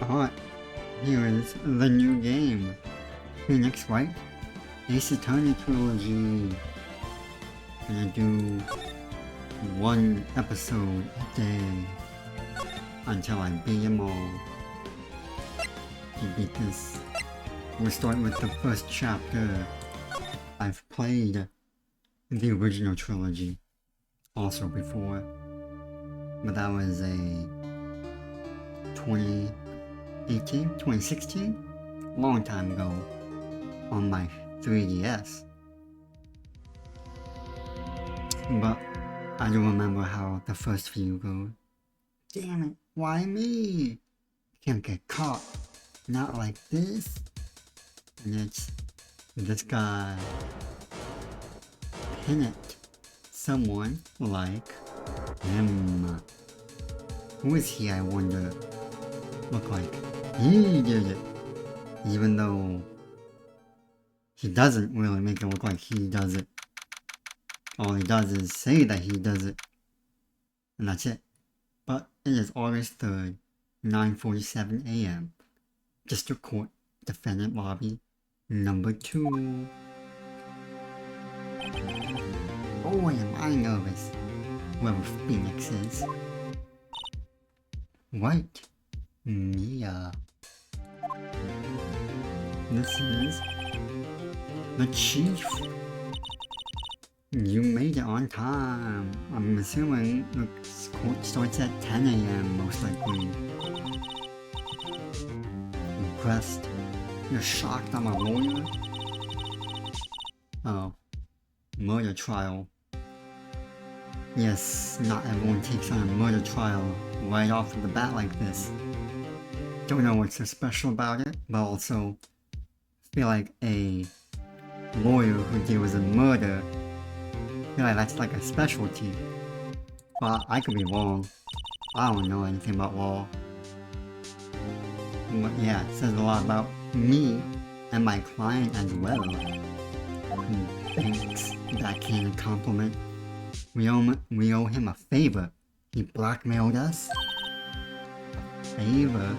Alright, here is the new game. Phoenix Wright, Ace Attorney Trilogy. Gonna do one episode a day until I beat them all. To beat this, we'll start with the first chapter. I've played the original trilogy also before, but that was a 2016? Long time ago on my 3DS. But I don't remember how the first few go. Damn it, why me? Can't get caught. Not like this. And it's this guy. Pin it. Someone like him. Who is he, I wonder? Look like he did it. Even though he doesn't really make it look like he does it. All he does is say that he does it. And that's it. But it is August 3rd, 9:47 AM. District Court, Defendant Lobby, number 2. Boy, am I nervous. Whoever Phoenix is. Right. Mia. This is the chief. You made it on time. I'm assuming the court starts at 10 AM most likely. Impressed? You're shocked I'm a lawyer? Oh. Murder trial. Yes, not everyone takes on a murder trial right off the bat like this. Don't know what's so special about it, but also feel like a lawyer who deals with murder, feel like that's like a specialty. But I could be wrong. I don't know anything about law. But yeah, it says a lot about me and my client as well. Thanks, backhanded compliment. We owe him a favor. He blackmailed us? A favor?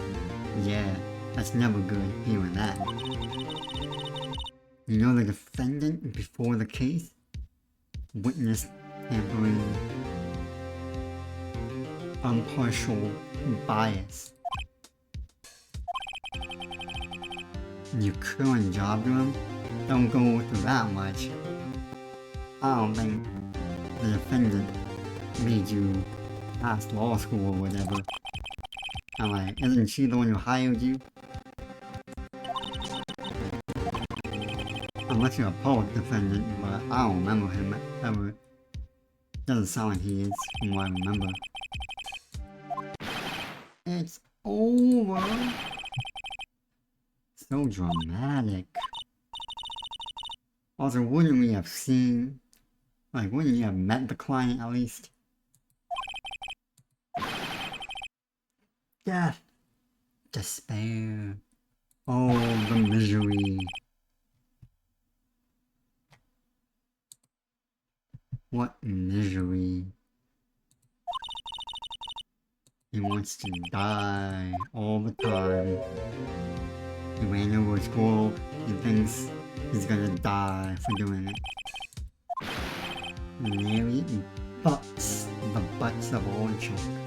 Yeah, that's never good hearing that. You know the defendant before the case? Witness tampering. Impartial bias. Your current job to him? Don't go through that much. I don't think the defendant made you pass law school or whatever. I'm like, isn't she the one who hired you? Unless you're a public defendant, but I don't remember him ever. Doesn't sound like he is, from what I remember. It's over! So dramatic. Also, wouldn't we have seen... Like, wouldn't you have met the client at least? Death. Despair. Oh, the misery. What misery. He wants to die all the time. He ran over a squirrel. He thinks he's gonna die for doing it. Mary butts the butts of all children.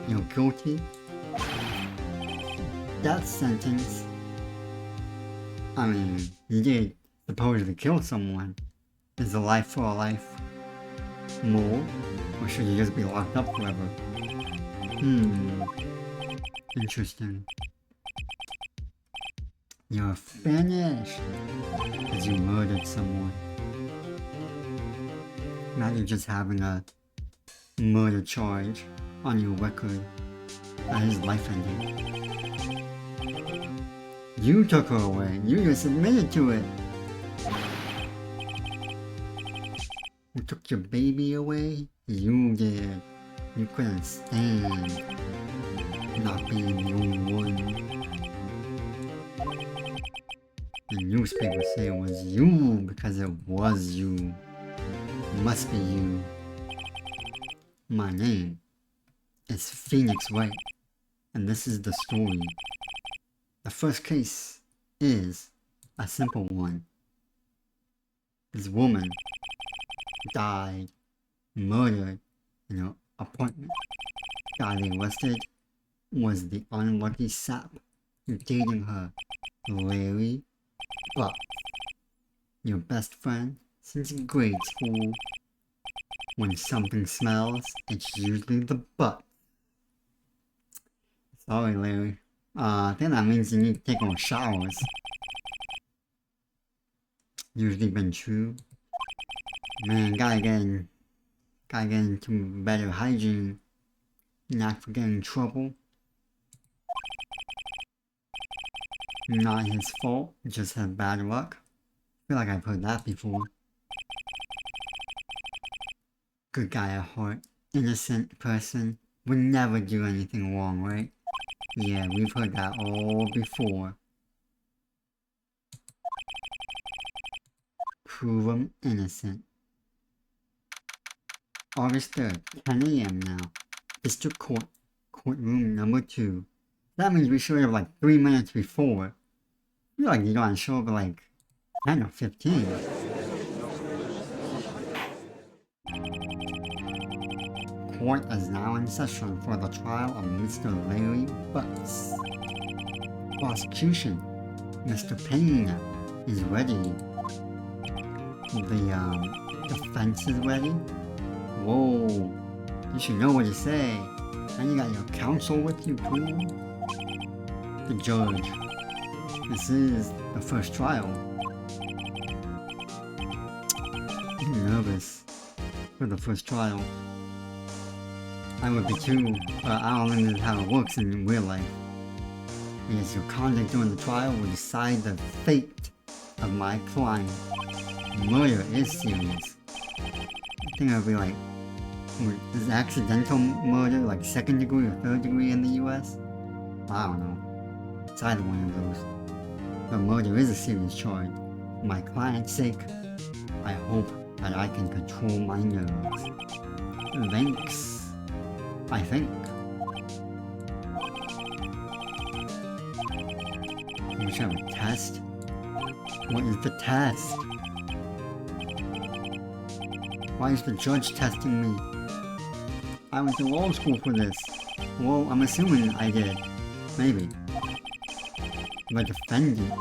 You're guilty. Death sentence. I mean, you did supposedly kill someone. Is a life for a life more? Or should you just be locked up forever? Interesting. You're finished! Because you murdered someone. Imagine just having a murder charge on your record. That is life ending. You took her away. You just admitted to it. You took your baby away? You did. You couldn't stand not being the only one. The newspapers say it was you because it was you. It must be you. My name is Phoenix Wright. and this is the story. The first case is a simple one. This woman died, murdered in her apartment. Guy they arrested was the unlucky sap dating her, Larry Buck. Your best friend since grade school. When something smells, it's usually the butt. Sorry, Larry. I think that means you need to take more showers. Usually been true. Man, gotta get into better hygiene. Not for getting in trouble. Not his fault, just had bad luck. I feel like I've heard that before. Good guy at heart, innocent person, would never do anything wrong, right? Yeah, we've heard that all before. Prove him innocent. August 3rd, 10 a.m. now. District Court, courtroom number 2. That means we showed up like 3 minutes before. I feel like you gotta show up at like 10 or 15. Court is now in session for the trial of Mr. Larry Butts. Prosecution, Mr. Payne, is ready. The defense is ready. Whoa, you should know what to say. And you got your counsel with you too. The judge, this is the first trial. I'm nervous for the first trial. I would be too, but I don't think that's how it works in real life. Yes, your conduct during the trial will decide the fate of my client. Murder is serious. I think I'll be like, is accidental murder like 2nd degree or 3rd degree in the US? I don't know. It's either one of those. But murder is a serious charge. For my client's sake, I hope that I can control my nerves. Thanks. I think. We should have a test. What is the test? Why is the judge testing me? I went to law school for this. Well, I'm assuming I did. Maybe. The defendant.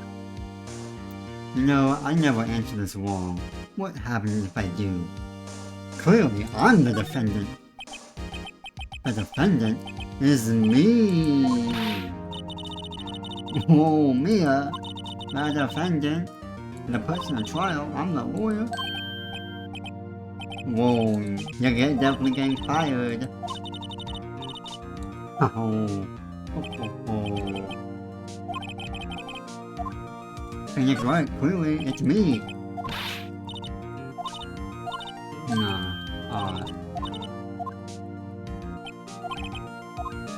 You know, I never answer this wrong. What happens if I do? Clearly, I'm the defendant. The defendant is me. Oh, Mia. The defendant. The person on trial, I'm the lawyer. Whoa, you're definitely getting fired. Oh. Phoenix right, clearly, it's me. No,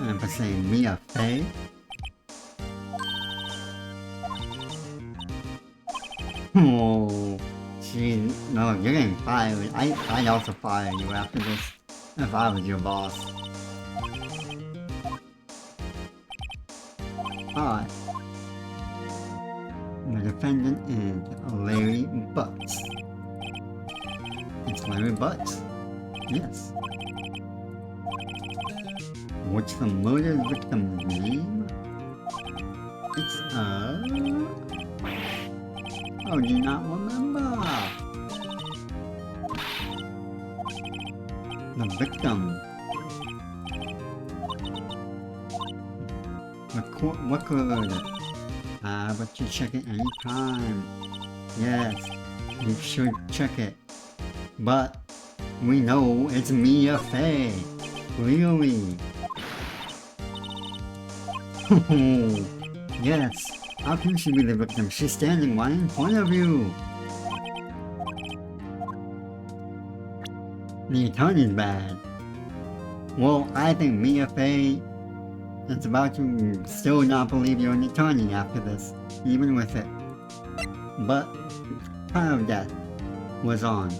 I'm gonna say Mia Faye. Oh, no, you're getting fired. I'd also fire you after this, if I was your boss. Alright. The defendant is Larry Butts. It's Larry Butts. Yes. What's the murder victim's name? It's oh, do you not remember? The victim. The court record. But you check it anytime. Yes, you should check it. But we know it's Mia Faye. Really? Yes. How can she be the victim? She's standing right in front of you. The attorney's bad. Well, I think Mia Faye is about to still not believe you're an attorney after this, even with it. But time of death was on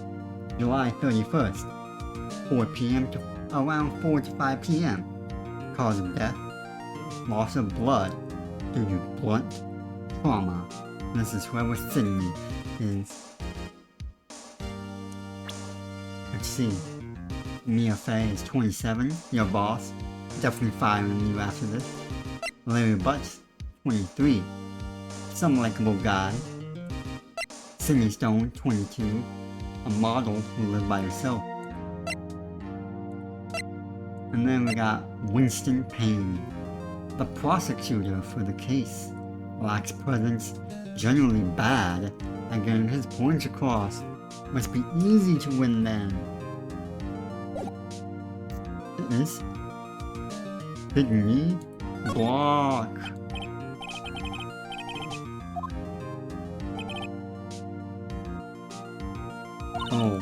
July 31st, 4 p.m. to around 4 to 5 p.m. Cause of death, loss of blood due to blunt trauma. This is whoever Sydney is. Let's see. Mia Fey is 27, your boss. Definitely firing you after this. Larry Butts, 23. Some likable guy. Sydney Stone, 22. A model who lived by herself. And then we got Winston Payne, the prosecutor for the case. Lacks presence, generally bad at getting his points across. Must be easy to win then. It is Sydney Block. Oh.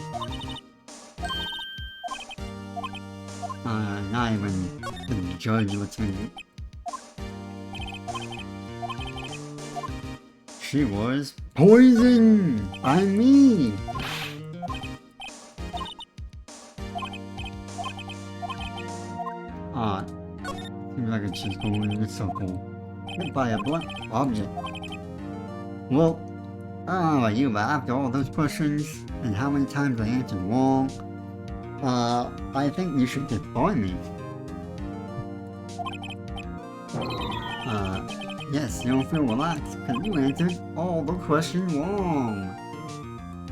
Not even the judge lets me. She was poisoned by me. Seems like it's just going in a circle. Hit by a blunt object. Well, I don't know about you, but after all those questions and how many times I answered wrong, I think you should disbar me. Yes, you don't feel relaxed because you answered all the questions wrong.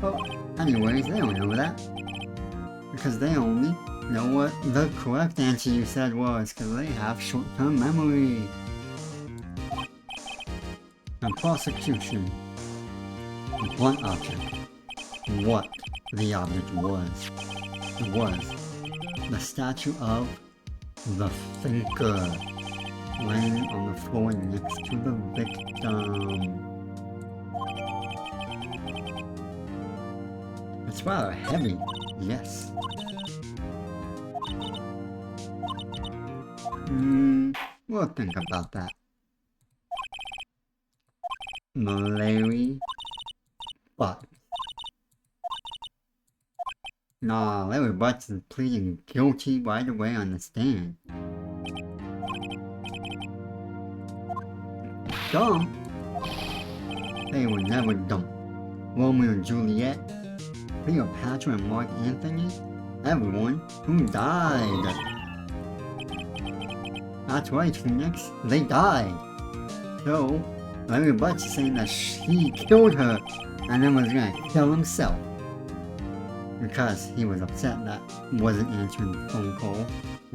Well, anyways, they don't know that. Because they only know what the correct answer you said was, because they have short-term memory. And prosecution. Blunt object. What the object was. It was the statue of the thinker, laying on the floor next to the victim. It's rather heavy, yes. We'll think about that. Larry Butts. Nah, Larry Butts is pleading guilty right away on the stand. Dumb? They were never dumb. Romeo and Juliet, Cleopatra and Mark Anthony, everyone who died. That's right, Phoenix, they died. So, Larry Butts is saying that he killed her and then was gonna kill himself. Because he was upset that wasn't answering the phone call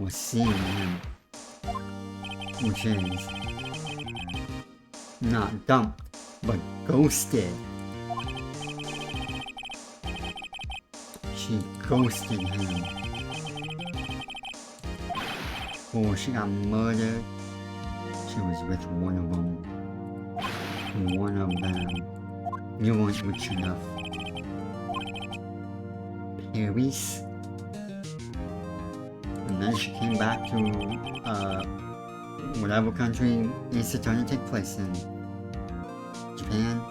or seeing him. Which is not dumped, but ghosted. She ghosted him. Before she got murdered, she was with one of them. One of them. You weren't rich enough. Paris. And then she came back to, whatever country it's going to take place in. Japan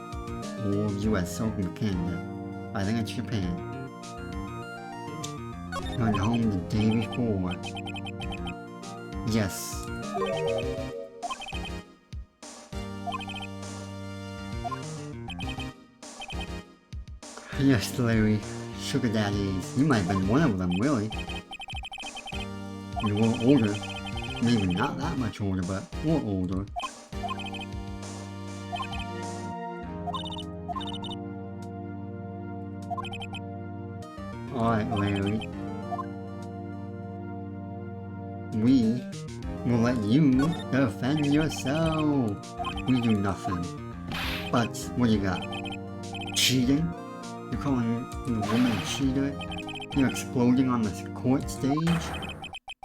or US or Canada. I think it's Japan. Got home the day before. Yes. Yes, Larry. Sugar daddies. You might have been one of them, really. You were older. Maybe not that much older, but we're older. Alright, Larry. We will let you defend yourself. We do nothing. But what do you got? Cheating? You're calling the woman a cheater? You're exploding on the court stage?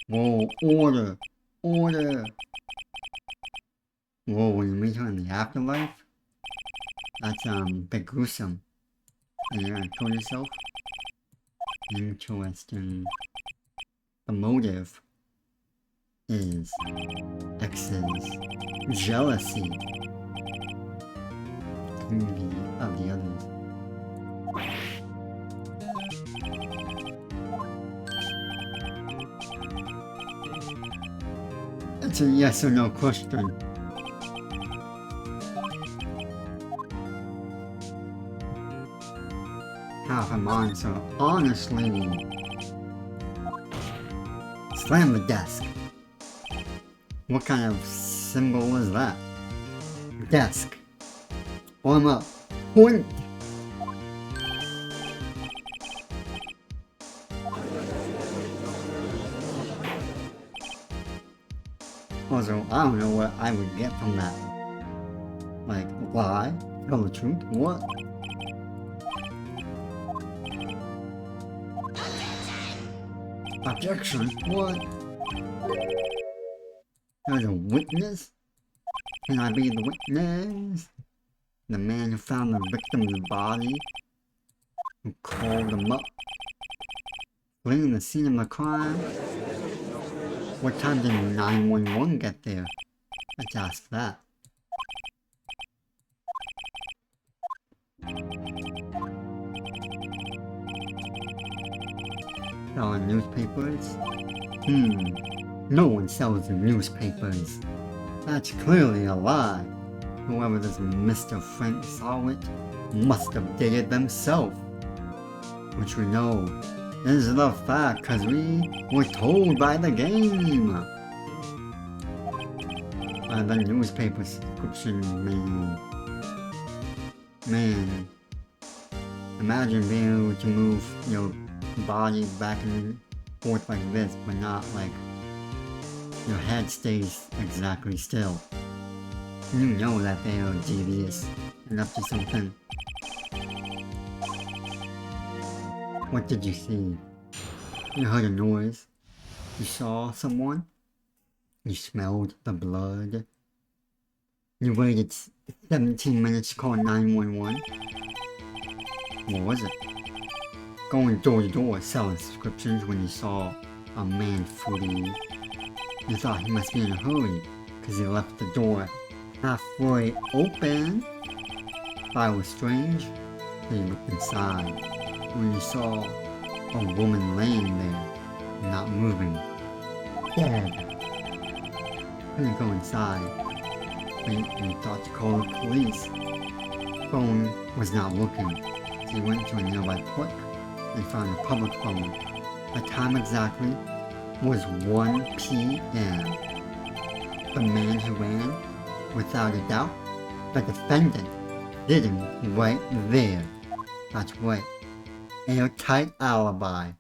Whoa, order! Order! Whoa, when you meet her in the afterlife? That's, a bit gruesome. And you're gonna kill yourself? Interesting. The motive is ex's jealousy. Envy of the others. It's It's a yes or no question. Half an answer. Honestly. Slam the desk. What kind of symbol is that? Desk. Arm up. Point. Also, I don't know what I would get from that. Like, lie? Tell the truth? What? Objection? What? There's a witness? Can I be the witness? The man who found the victim's body? Who called him up? Fleeing the scene of the crime? What time did 911 get there? Let's ask that. Selling newspapers? No one sells newspapers. That's clearly a lie. Whoever this Mr. Frank saw it must have did it themselves. Which we know is the fact, cause we were told by the game. By the newspaper subscription, man. Imagine being able to move your body back and forth like this, but not like your head stays exactly still. You know that they are devious and up to something. What did you see? You heard a noise. You saw someone. You smelled the blood. You waited 17 minutes to call 911. What was it? Going door to door selling subscriptions when you saw a man flee. You thought he must be in a hurry because he left the door halfway open. Thought it was strange. Then you looked inside when you saw a woman laying there, not moving, dead. Couldn't go inside. You thought to call the police. Phone was not working. So you went to a nearby park and found a public phone. The time exactly was 1 p.m. The man who ran, without a doubt, the defendant, did him right there. That's right. Airtight alibi.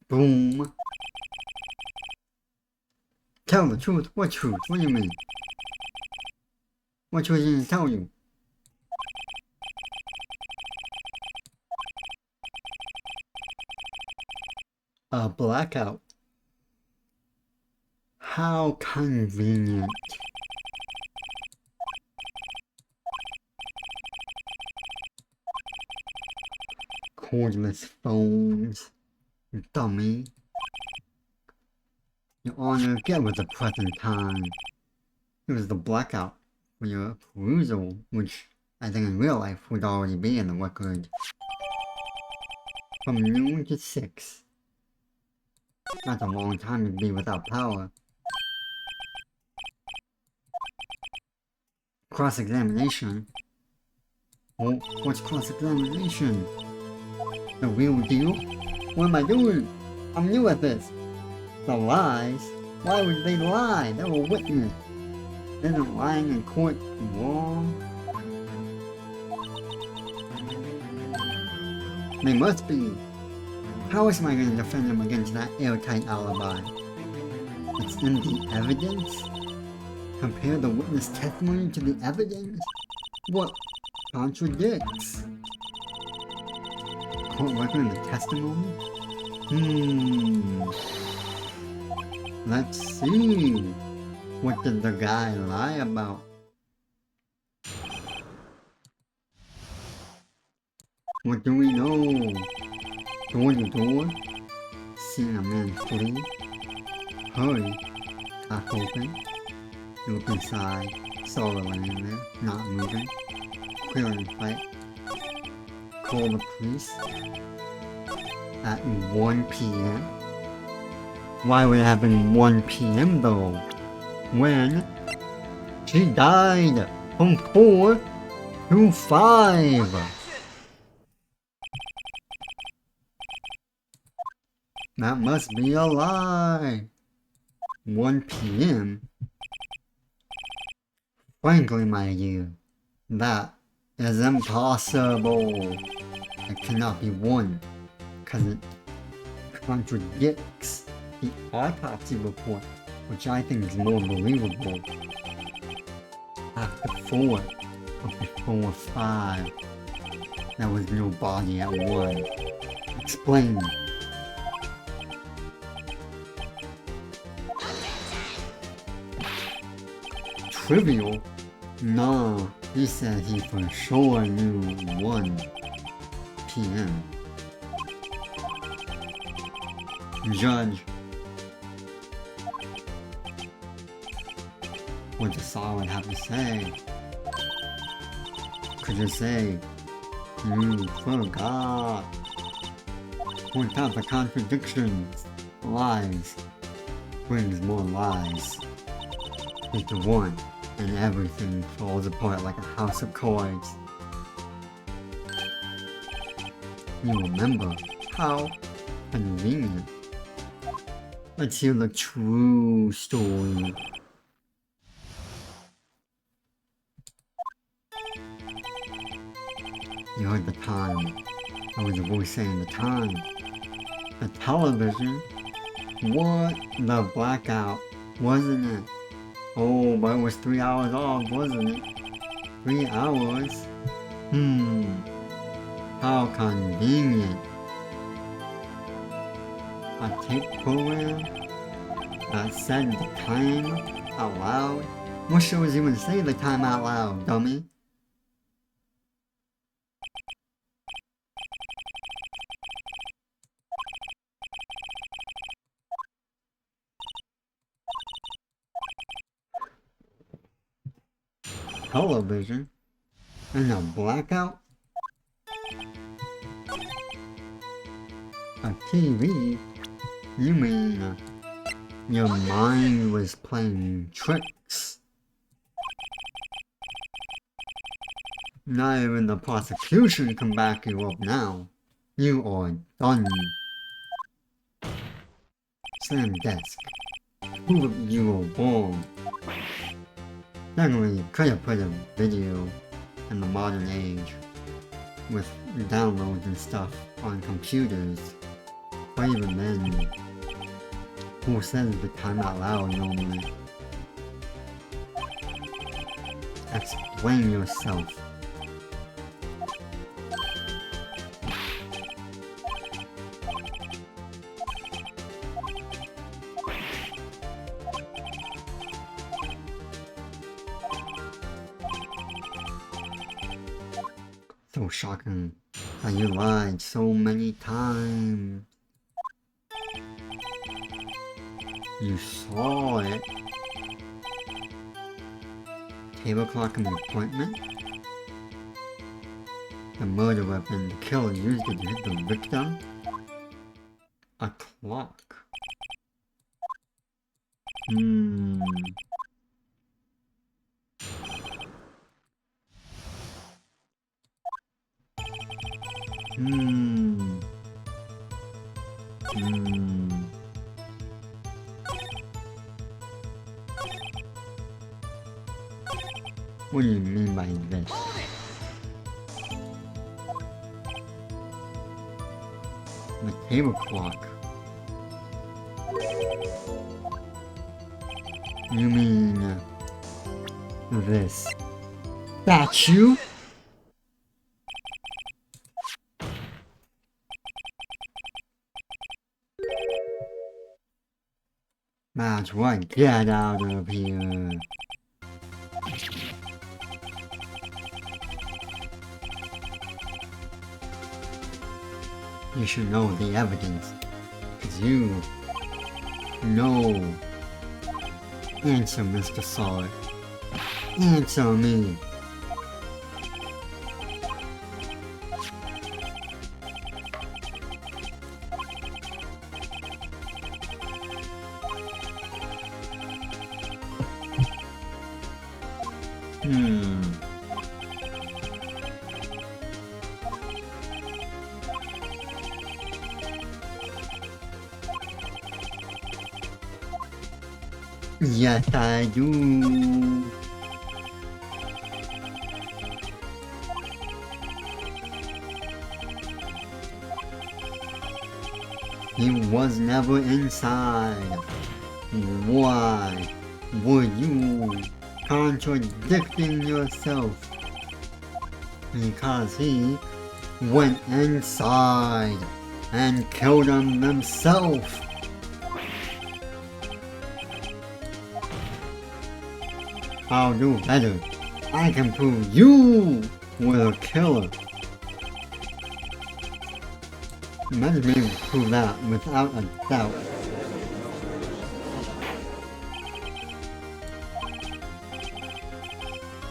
Boom. Tell the truth. What truth? What do you mean? What truth did he tell you? A blackout. How convenient. Cordless phones. Dummy. Your Honor, get with the present time. It was the blackout for your perusal, which I think in real life would already be in the record. From noon to 6. That's a long time to be without power. Cross-examination? Oh, what's cross-examination? The real deal? What am I doing? I'm new at this. The lies? Why would they lie? They were witness. Isn't lying in court wrong? They must be. How is I going to defend them against that airtight alibi? It's in the evidence? Compare the witness testimony to the evidence? What contradicts? Court record and the testimony? Let's see. What did the guy lie about? What do we know? Door to door? Seeing a man flee? Hurry. Half open. You look inside. Saw the laying there, not moving. Clear in fight. Call the police. At 1 p.m. Why would it have been 1 p.m. though? when she died from 4 to 5. That must be a lie. 1 p.m. Frankly, my dear, that is impossible. It cannot be 1, because it contradicts the autopsy report, which I think is more believable. After 4, or before 5, there was no body at 1. Explain. Trivial? No, he said he for sure knew 1 p.m. Judge. What does Solid have to say? Could you say, you forgot? Point out the contradictions. Lies brings more lies. Into 1, and everything falls apart like a house of cards. You remember? How convenient. Let's hear the true story. You heard the time. There was a voice saying the time. The television? What? The blackout, wasn't it? Oh, but it was 3 hours off, wasn't it? 3 hours? How convenient. A tape program that said the time out loud? What shows even say the time out loud, dummy? Television? And a blackout? A TV? You mean your mind was playing tricks? Not even the prosecution can back you up now. You are done. Slam desk. Prove you were wrong. Generally, you could have put a video in the modern age with downloads and stuff on computers. But even then, who says the time out loud normally? Explain yourself. So shocking that you lied so many times. You saw it. Table clock in the appointment? The murder weapon the killer used it to hit the victim? A clock. What do you mean by this? The table clock. You mean this statue? That's right, get out of here. You should know the evidence, 'cause you know. Answer, Mr. Solid. Answer me. Hmm. Yes, I do. He was never inside. Why were you contradicting yourself? Because he went inside and killed him himself. I'll do better. I can prove you were a killer. Let me prove that without a doubt.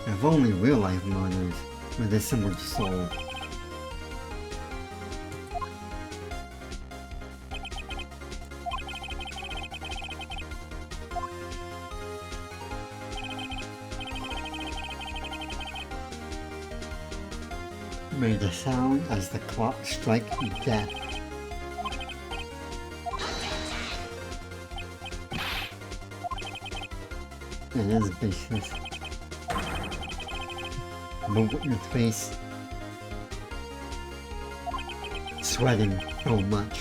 If only real life murders were this simple to solve. Made a sound as the clock struck death. It is vicious. The witness face sweating so much.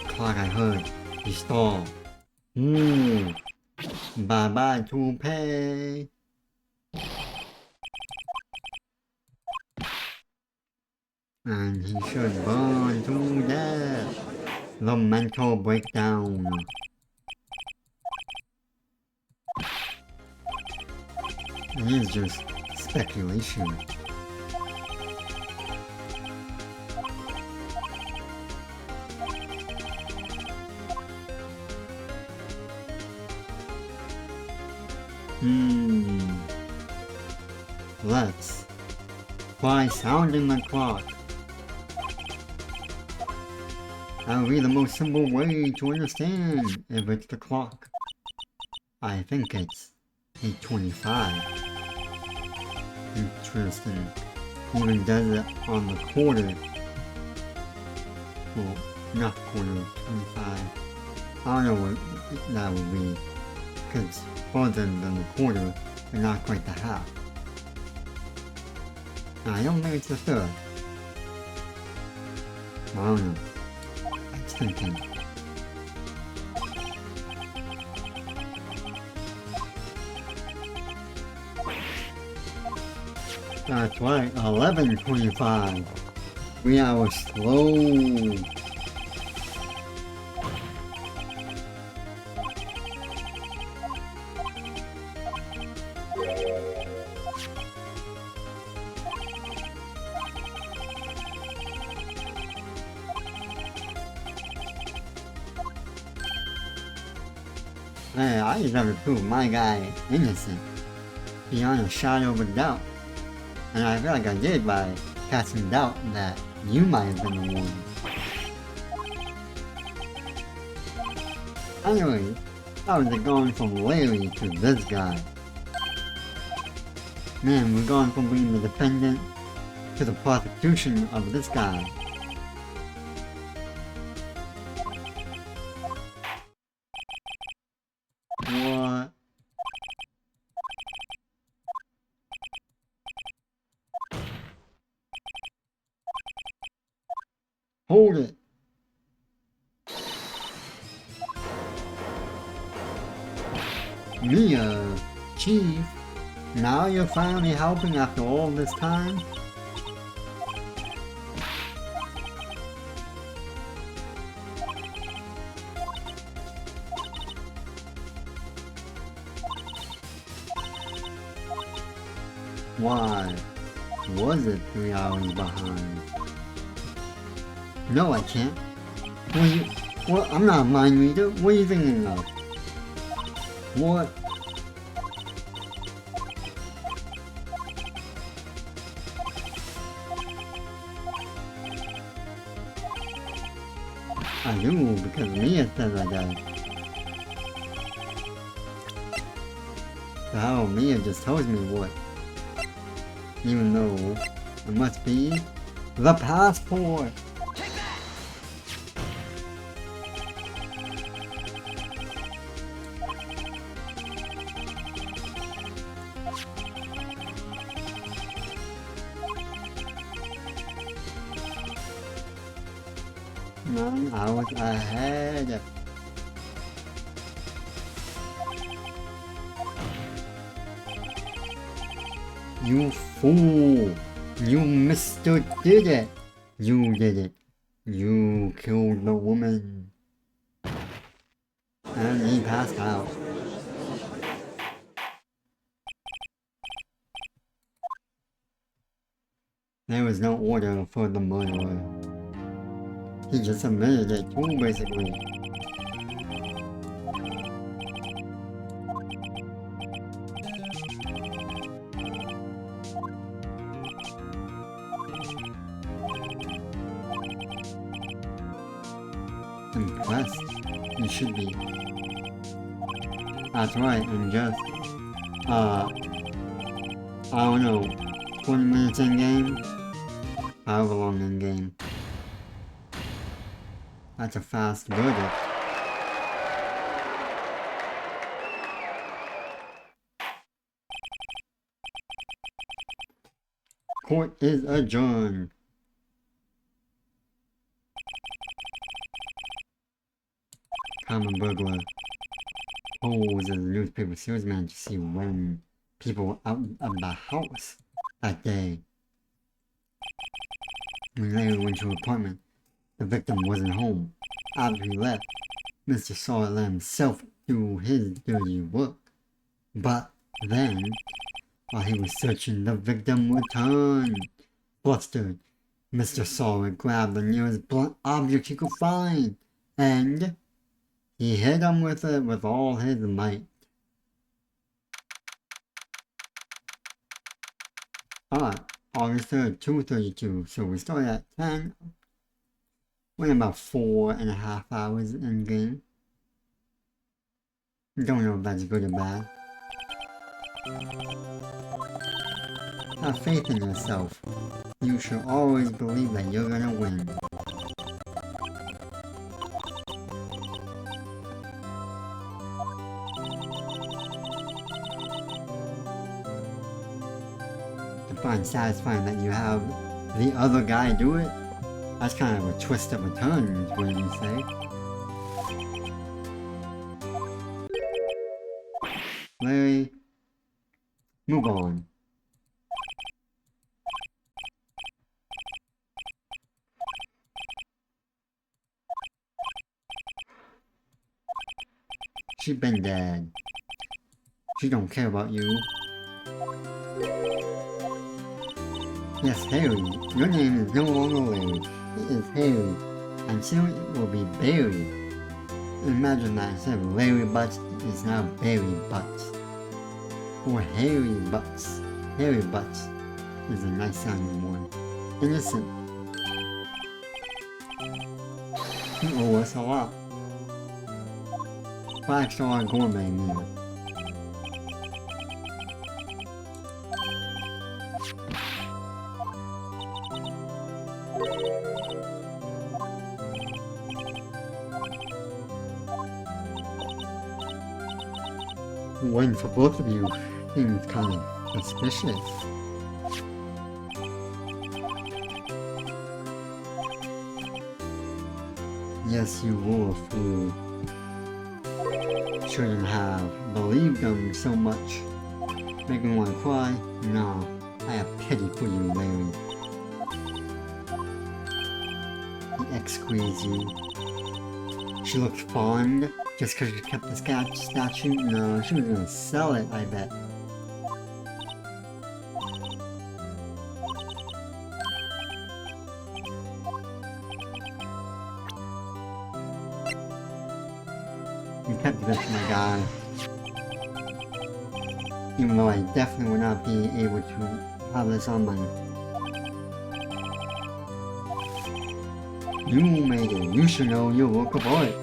Clock I heard, he stalled. Bye bye toupee. And he should burn to death. The mental breakdown. It is just speculation. Let's try sounding the clock. That'll be the most simple way to understand if it's the clock. I think it's 8:25. Interesting. Even does it on the quarter. Well, not the quarter, 25. I don't know what that would be. Because further than the quarter, but not quite the half. I don't think it's the third. I don't know. I was thinking. That's right, 11:25. 3 hours slow. Hey, I just have to prove my guy innocent, beyond a shadow of a doubt. And I feel like I did by casting doubt that you might have been the one. Anyway, how is it going from Larry to this guy? Man, we're going from being the defendant to the prosecution of this guy. What? Hold it! Mia, Chief, now you're finally helping after all this time? Why was it 3 hours behind? No, I can't. What? I'm not a mind reader. What are you thinking of? What? I do, because Mia says I got it. The hell, Mia just tells me what. Even though it must be the passport. No, I was ahead. You fool! You Mr. Did it! You did it. You killed the woman. And he passed out. There was no order for the murderer. He just admitted it too, basically. Impressed. You should be. That's right, and just, I don't know, 20 minutes in game? However long in game. That's a fast verdict. Court is adjourned. Common burglar poses as a newspaper salesman to see when people were out of the house that day. When Larry went to her apartment, the victim wasn't home. After he left, Mr. Saw let himself do his dirty work. But then, while he was searching, the victim returned. Flustered, Mr. Saw grabbed the nearest blunt object he could find, and he hit him with it with all his might. Alright, August 3rd, 2:32, so we started at 10. We're about 4.5 hours in game. Don't know if that's good or bad. Have faith in yourself. You should always believe that you're gonna win. To find satisfying that you have the other guy do it, that's kind of a twist of a turn, is what you say. Larry, move on. She been dead. She don't care about you. Yes, Harry. Your name is no longer Larry. It is Harry. And soon it will be Barry. Imagine that instead of Larry Butts, it's now Barry Butts. Or Harry Butts. Harry Butts is a nice sounding one. Innocent. You owe us a lot. 5-star gourmet meal. Waiting for both of you seems kind of suspicious. Yes, you were a fool. Shouldn't have believed them so much. Make me want to cry? No, I have pity for you, Larry. The ex squeezed you. She looked fond just because you kept the statue? No, she was gonna sell it, I bet. You kept this, my guy. Even though I definitely would not be able to have this on my... You made it. You should know your work of art.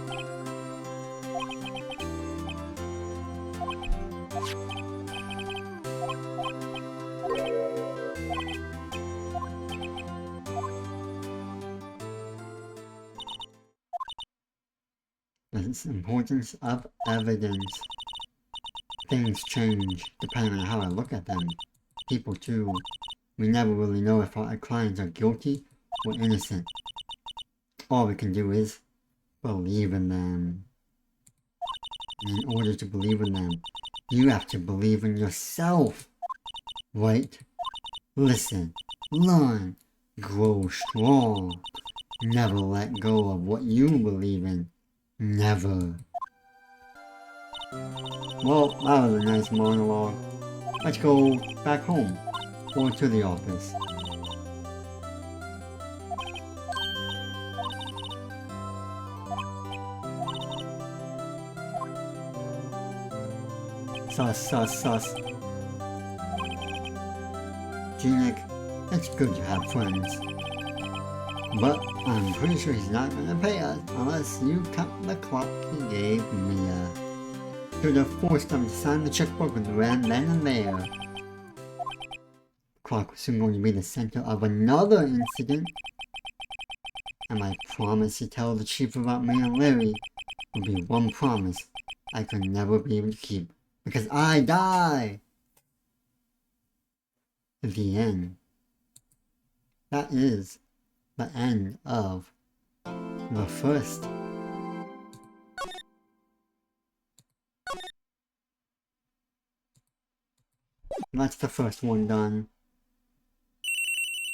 The importance of evidence. Things change depending on how I look at them. People too. We never really know if our clients are guilty or innocent. All we can do is believe in them. And in order to believe in them, you have to believe in yourself. Right? Listen, learn, grow strong. Never let go of what you believe in. Never. Well, that was a nice monologue. Let's go back home, or to the office. Sus. Genic, it's good to have friends. But I'm pretty sure he's not gonna pay us unless you cut the clock he gave me. Should have forced him to sign the checkbook then and there. The clock was soon going to be the center of another incident. And my promise to tell the chief about me and Larry would be one promise I could never be able to keep. Because I die! The end. That is the end of the first. That's the first one done.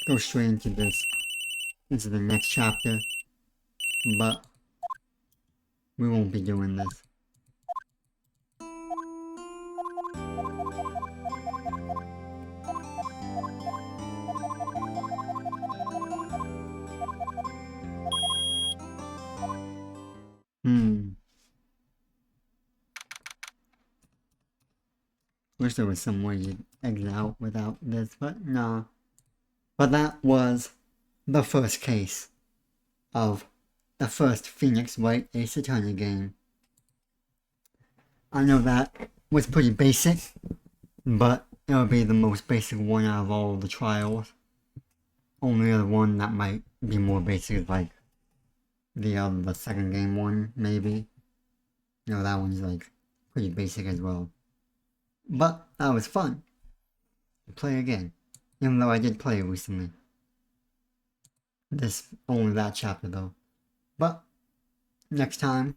Go straight into this. This is the next chapter. But we won't be doing this. Wish there was some way you'd exit out without this, but nah. But that was the first case of the first Phoenix Wright Ace Attorney game. I know that was pretty basic, but it'll be the most basic one out of all the trials. Only other one that might be more basic is like the second game one, maybe. You know, that one's like pretty basic as well. But that was fun to play again, even though I did play it recently. Only that chapter though. But next time,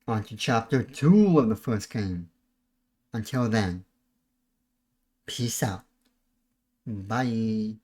on to chapter 2 of the first game. Until then, peace out. Bye.